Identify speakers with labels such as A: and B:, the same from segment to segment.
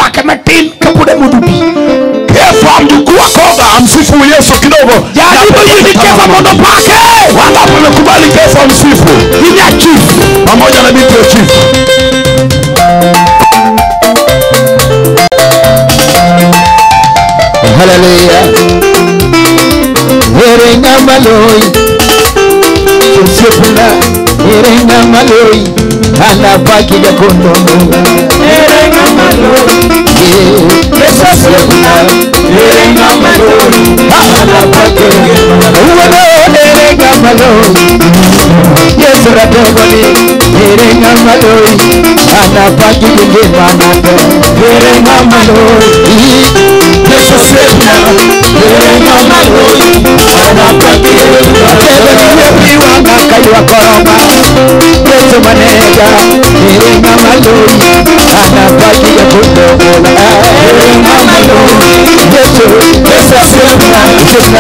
A: pake matin kabude mudupi.
B: Kefa mjukuu Koga amsifu Yesu kidogo.
A: Jaribu hivi Kefa mondo pake.
B: Wangapi wamekubali Kefa msifu?
A: Inya chief
B: Pamoja na binti ya chief.
A: Hallelujah. Erenga maloi Kusipula Erenga maloi Ana baki ya kondomo Erenga maloi Kusipula Erenga maloi Ana baki ya kondomo Erenga maloi Yesu ratogoni Erenga maloi Ana baki ya kondomo Erenga maloi Yesu sema Erenga maloi Ana baki ya kondomo Kaiwa koroma Yesu manega Erenga maloi Ana baki ya kondomo Erenga maloi Yesu sema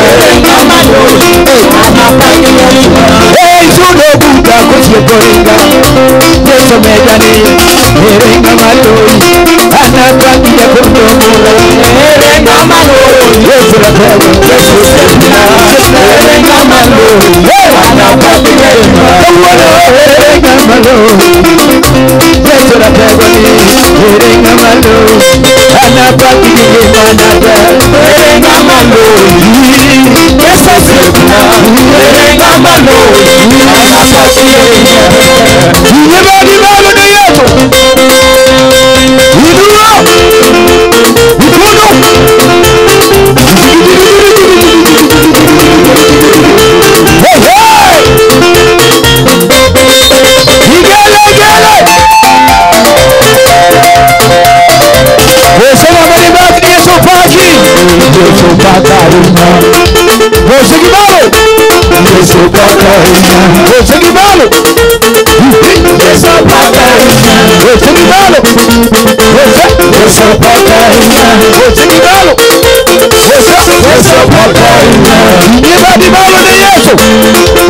A: Erenga maloi Ana baki ya kondomo Sudo buda kuchie koringa Yesu mejani Erenga maloi Ana baki ya kondomo Erenga maloi Yesu ratego Yesu sema Erenga maloi Ana baki ya kondomo Erenga maloi Yesu ratego Erenga maloi Ana baki ya kondomo Erenga maloi Yesu sema Erenga maloi Ana baki ya Yebadi malo de yeto Idua Ikuno Hey hey Igele Osema mani bati Yesu paki Yesu pakarima Yesu kibalo Yesu pakarima Yesu kibalo Yesu pakarima Yesu kibalo Yesu pakarima Yesu kibalo Yesu pakarima Yebadi malo de Yesu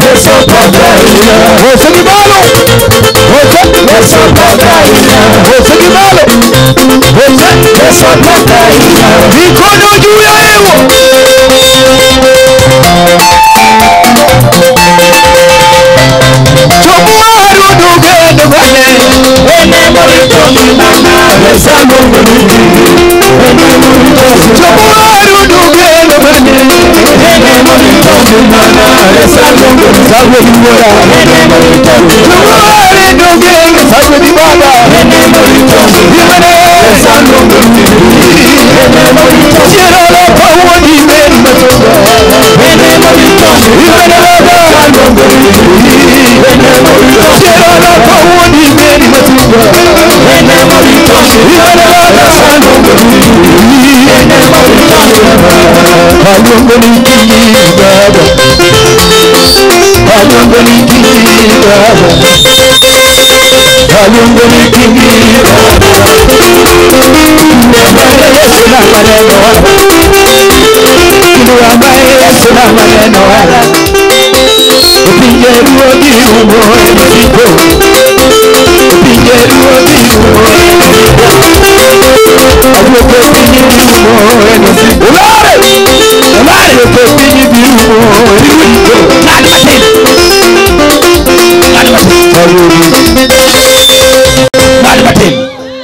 A: Yesu pakarima Yesu kibalo Yesu pakarima Yesu kibalo Yesu pakarima Mikono juu ya hewa Chomuaru dugendo bane Ene morito mimana Resa mungu nini Ene morito Chomuaru dugendo bane Ene morito mimana Resa mungu nini Sawe diwora Ene morito Chomuaru dugendo Sawe diwada Ene morito Yimane Resa mungu nini Ene morito Chirala pawa di meri matoga Ene morito Yimane lada mungu nini Ene morito Chirala pawa di meri matoga Ene morito Yimane lada mungu nini Ene morito Mungu nini baba Mungu nini baba Mungu nini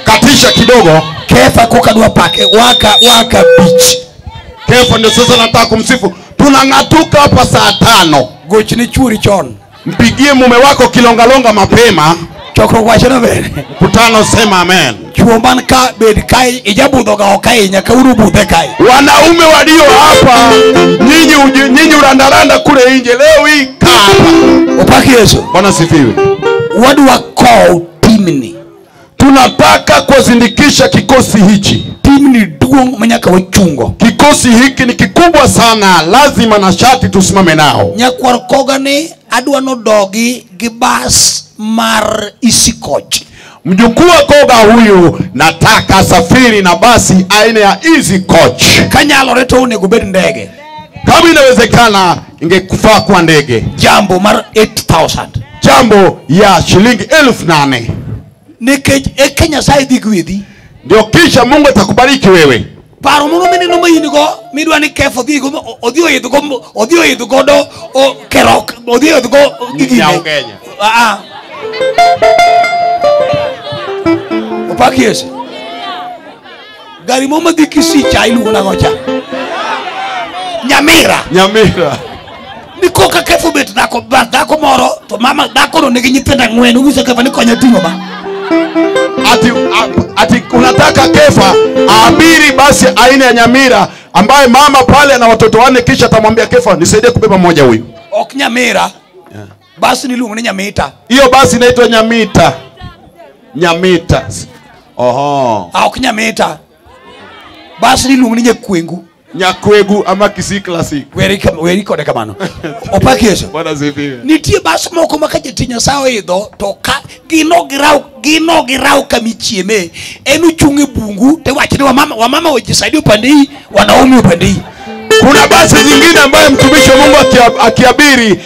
B: Katisha kidogo.
A: Kefa kukadua pake waka beach.
B: Kefa ndio sasa nataka kumsifu. Tunang'atuka hapa saa 5.
A: Gochini churi chon.
B: Mpigie mume wako kilongalonga mapema.
A: Chokro wachana bene.
B: Mkutano sema amen.
A: Chuomban ka bedi kai ijabudo ga okai nyaka urubute kai.
B: Wanaume walio hapa nyinyi urandaranda kule nje leo hii hapa.
A: Upaki Yesu.
B: Bwana sifiwe.
A: Wadu wa call timni.
B: Tunataka kuzindikisha kikosi hichi.
A: Timni duong manyaka wachungo.
B: Kikosi hiki ni kikubwa sana, lazima na shati tusimame nao.
A: Nyakwar kogani adwano dogi gibas mar Isikoch.
B: Mjukuu wa Koga huyu nataka safiri na basi aina ya Easy Coach.
A: Kanyalo reto unego bed ndege.
B: Kama inawezekana ingekufaa kwa ndege.
A: Jambo mar 8,000.
B: Jambo ya shilingi 8,000.
A: Nikech Kenya sai digwidi.
B: ndio kisha Mungu atakubariki wewe.
A: Paro mono mini no mayini go midwa ni kefo dhi go odio yedho godo o kerok odio yedho go gigine. Opaki yesi. Gari moma di kisi chai lu na gocha. Nyamira. Niko ka kefo bet dako moro to mama dako no nigi nyitenda ngwen uwise kefa ni konyo tingo ba.
B: Ati unataka kefa abiri basi aina ya Nyamira ambaye mama pale na watoto wane, kisha atamwambia kefa nisaidie kubeba mmoja huyu.
A: Ok Nyamira. Basi niluongo ni Nyamita.
B: Hiyo basi inaitwa Nyamita. Oho.
A: Ok Nyamita. Basi niluongo ni
B: Nyakwegu ama Kisii Classic.
A: Weri kode kamano. Opaki Yesu.
B: Bwana zifiwe.
A: Nitie basi moko makajetinya sawo idho to ka gino girau kamichieme enu chunge bungu te wachini wa mama wajisaidi upande hii, wanaume upande hii.
B: Kuna basi zingine ambaye mtumishi wa Mungu akiabiri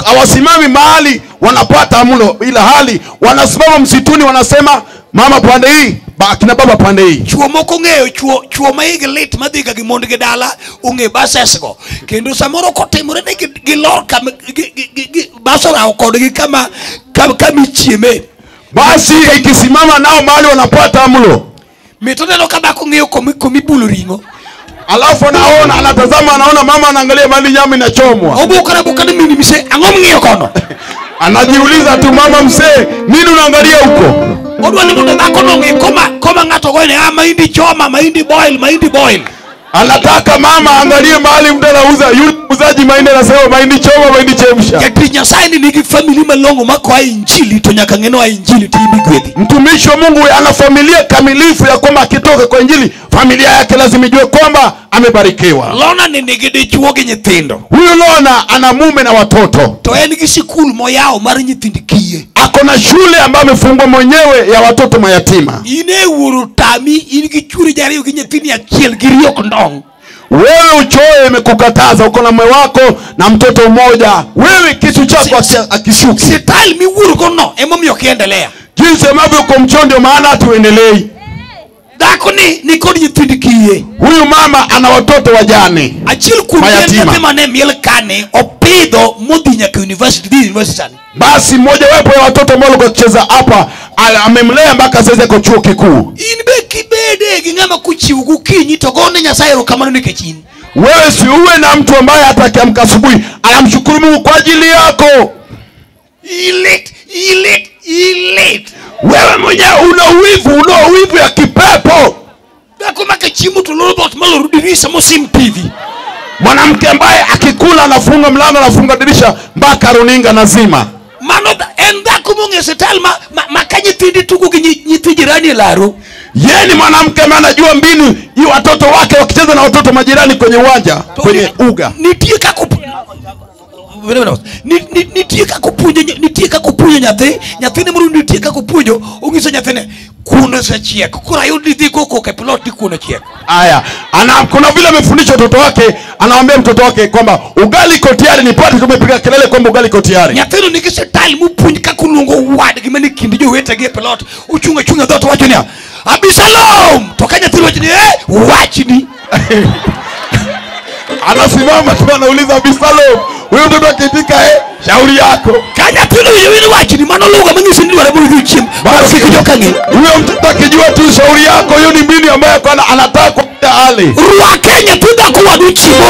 B: hawasimami mahali wanapata mlo, ila hali wanasimama msituni wanasema mama pande hii, kina baba pande hii.
A: Chuo moko ng'eyo chuo maigi lit madhiga gi mond gi dala unge basesgo kendo samoro kotimore ne gilor basora kodgi kama michieme.
B: Basi ikisimama nao mahali wanapata mlo.
A: Mitodelo kama ng'eyo komibulu ringo.
B: Alafu anatazama anaona mama anaangalia mahali nyama inachomwa.
A: Obukana mimi mse angom ng'eyo kono.
B: Anajiuliza tu mama mse nini unaangalia huko?
A: Odwa ni muda dako nongi koma ngato goine mahindi choma, mahindi boil.
B: Anataka mama angalie mahali mtu anauza, yule muuzaji mahindi anasema mahindi choma, mahindi chemsha.
A: Katinya saini nigi family malongo mako ai injili to nyaka ngeno ai injili timi gwedhi.
B: Mtumishi wa Mungu ana familia kamilifu ya kwamba akitoka kwa injili familia yake lazima ijue kwamba amebarikiwa.
A: Lona ni nigide chuoge nyithindo.
B: Huyu Lona ana mume na watoto.
A: To en gi sikul moyao mar nyithindi kiye.
B: Ako na shule ambayo amefungwa mwenyewe ya watoto mayatima.
A: Ine wuru tami ingi churi jariyo gi nyithindi achiel giriyo kondong.
B: Wewe uchoe imekukataza, uko na mume wako na mtoto mmoja. Wewe kisu chako akishuki.
A: Sital mi wuru kono emomiyo kiendelea.
B: Jinsi ambavyo uko mchondo maana hatuendelei.
A: Dako ni kodi nyithindi kiye.
B: Huyu mama ana watoto wajane.
A: Achiel kumayatima mane miel kane opido modinya ka university.
B: Basi mmoja wapo ya watoto ambao walikuwa kucheza hapa amemlea mpaka sasa kwa chuo kikuu.
A: Inbe kibede gingama kuchiugu kinyi to gone Nyasaye rokamano nikechini.
B: Wewe si uwe na mtu ambaye atakiamka asubuhi anamshukuru Mungu kwa ajili yako.
A: Elite.
B: Wewe mwenyewe una uwivu ya kipepo.
A: Dako makachimu tulobot malorudisha mosim TV.
B: Mwanamke ambaye akikula anafunga mlango anafunga dirisha mpaka runinga nazima.
A: Mano enda kumunge setalma makanyithindi tuku nyithindi jirani laro.
B: Yeye ni mwanamke anajua mbinu hii watoto wake wakicheza na watoto majirani kwenye uwanja, kwenye uga.
A: Nitie ka kupunyo nyathine muru nitie ka kupunyo ungiso nyathine kuno sa chiek kura yudi dhiko ko ke plot kuno chiek.
B: Aya, kuna vile amefundisha mtoto wake, anawaambia mtoto wake kwamba ugali iko tayari, nipate tumepiga kelele kwamba ugali iko tayari.
A: Nyathino nikise tal mupunj ka kulungo wad gimani kindi jo weta ge plot uchunga dhoto wacho ni Abisalom to kanya thiro wacho ni wachni.
B: Anasimama tu anauliza Abisalom, wewe mtoto akitika shauri yako.
A: Kanya thiro yini wachni mano lugha mangisi ndi wale bulu chim. Basi kujoka ngi.
B: Huyo mtoto akijua tu shauri yako, hiyo ni mbinu ambayo anataka kutia ale.
A: Ruwa Kenya tuda kuwa duchimo.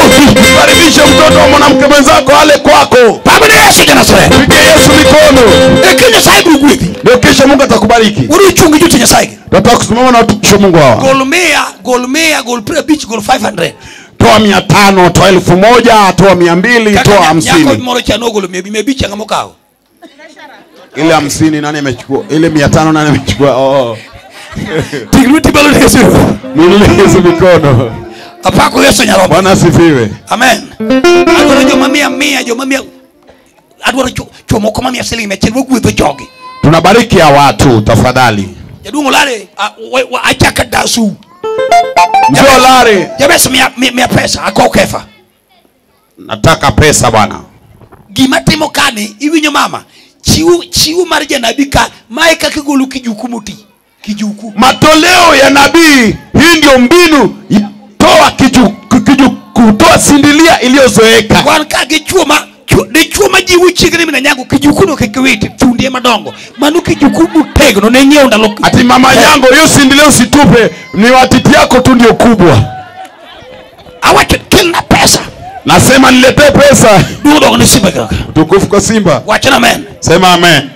B: Karibisha mtoto wa mwanamke mwenzako ale kwako.
A: Baba Yesu jana sasa.
B: Piga Yesu mikono.
A: Kenya sai bugwithi.
B: Ndio kisha Mungu atakubariki.
A: Uri chungi juti Nyasaye.
B: Nataka kusimama na watumishi wa Mungu hawa.
A: Gol pre beach gol 500.
B: Toa 500, toa 1000, toa 200, toa 50.
A: Yako moro cha nogolo mebicha ngamokao.
B: Ile 50 nani amechukua? Ile 500 nani amechukua?
A: Tigruti balo Yesu.
B: Mwinue Yesu mikono.
A: Apako Yesu nyaroma.
B: Bwana asifiwe.
A: Amen. Adwaro joma mia adwaro chomo koma mia siling mechel wogwetho jogi.
B: Tunabariki ya watu tafadhali.
A: Jadungo lare achaka dasu.
B: Njoo lare.
A: Jabes mia pesa ako kefa.
B: Nataka pesa bwana.
A: Gima timo kane iwinyo mama. Chiu mar janabi ka mae kaka golo kijukumuti. Kijuku.
B: Matoleo ya nabii, hii ndio mbinu ya toa kutoa sindilia iliyozoeka.
A: Wan ka gichuma dichuma jiwu chigni mina nyango kijuku no kikwiti tundie madongo. Manu kijuku mutegno ne nyeo ndalo.
B: Ati mama yango hiyo sindilia usitupe, ni watiti yako tu ndio kubwa.
A: Awache kila pesa.
B: Nasema niletee pesa.
A: Dudo ni Simba kaka.
B: Tukufu kwa Simba.
A: Wacha amen.
B: Sema amen.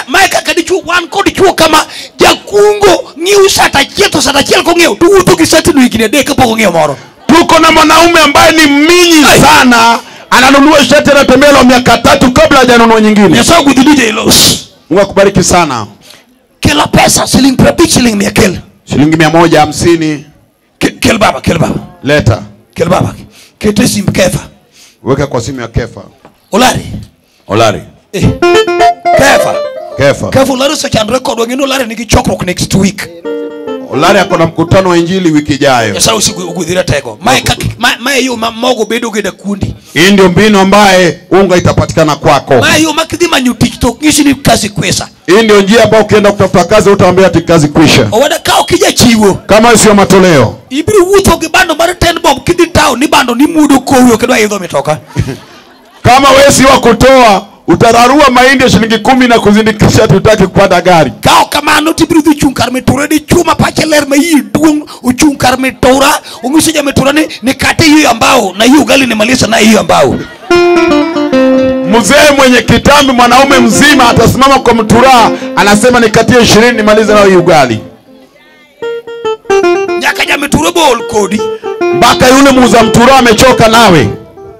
A: Maika kadichu wan kodi chuo kama jakungo ngiu sata chiel ko ngeo tu to kisati no ikine de kapo ngeo moro.
B: Tuko na mwanaume ambaye ni minyi sana, ananunua shati anatembea na miaka 3 kabla hajanunua nyingine.
A: Yesa kudidije ilos.
B: Mungu akubariki sana.
A: Kila pesa shilingi per shilingi 100.
B: Shilingi 150.
A: Kel baba.
B: Leta.
A: Kel baba. Kete sim Kefa.
B: Weka kwa simu ya Kefa.
A: Olari. Kefa Olari so chan record wengine Olari niki chokro next week.
B: Olari akona mkutano wa injili wiki ijayo.
A: Yesa usigudhira tego. Mae hiyo mogo bedo geda kundi.
B: Hii ndio mbinu ambaye unga itapatikana kwako.
A: Mae hiyo makidhima new TikTok ngishi ni kazi kwesa.
B: Hii ndio njia ambayo ukienda kutafuta kazi utaambia ati kazi kwisha.
A: Owada kao kija chiwo.
B: Kama sio matoleo.
A: Ibiri wuto ke bando mara 10 bob kidi town ni bando ni mudu ko huyo kedwa hizo metoka.
B: Kama wewe si wa kutoa, utararua mahindi ya shilingi 10 na kuzindikisha tutaki kupata gari.
A: Kao kama no tibiri du chunkar metura di chuma pacheler me yi duong uchunkar metura ungisija metura ni kate hiyo ambao na hiyo ugali ni malisa na hiyo ambao.
B: Mzee mwenye kitambi mwanaume mzima atasimama kwa mtura anasema nikatie 20 nimalize na hiyo ugali.
A: Nyaka ja metura bol kodi.
B: Mpaka yule muuza mtura amechoka nawe.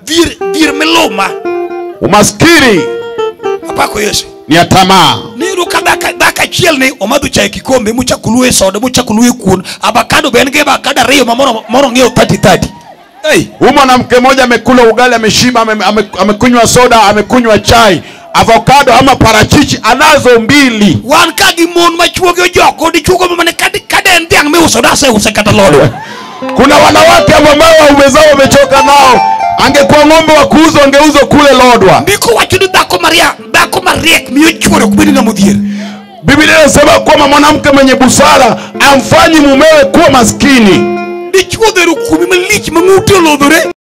A: Vir meloma.
B: Umaskini
A: Apako Yesu.
B: Ni ya tamaa.
A: Niru kadaka chiel ni omadu chai kikombe mucha kulue soda mucha kulue kuon abakado benge bakada reyo moro ngeo 30. Hey,
B: huyu mwanamke mmoja amekula ugali ameshiba, amekunywa soda, amekunywa chai, avocado ama parachichi anazo 2.
A: Wan kagi mon machuoge joko di chugo mane kade ndiang me usoda se usekata lodo.
B: Kuna wanawake ambao wamezao wamechoka nao. Angekuwa ng'ombe wa kuuza angeuza kule Lodwa.
A: Ndiko wachudu dako Maria miyo choro kubini na mudhier.
B: Biblia inasema kwamba mwanamke mwenye busara amfanyi mumewe kuwa maskini.
A: Di chuo deru kumi malich manguti lodore.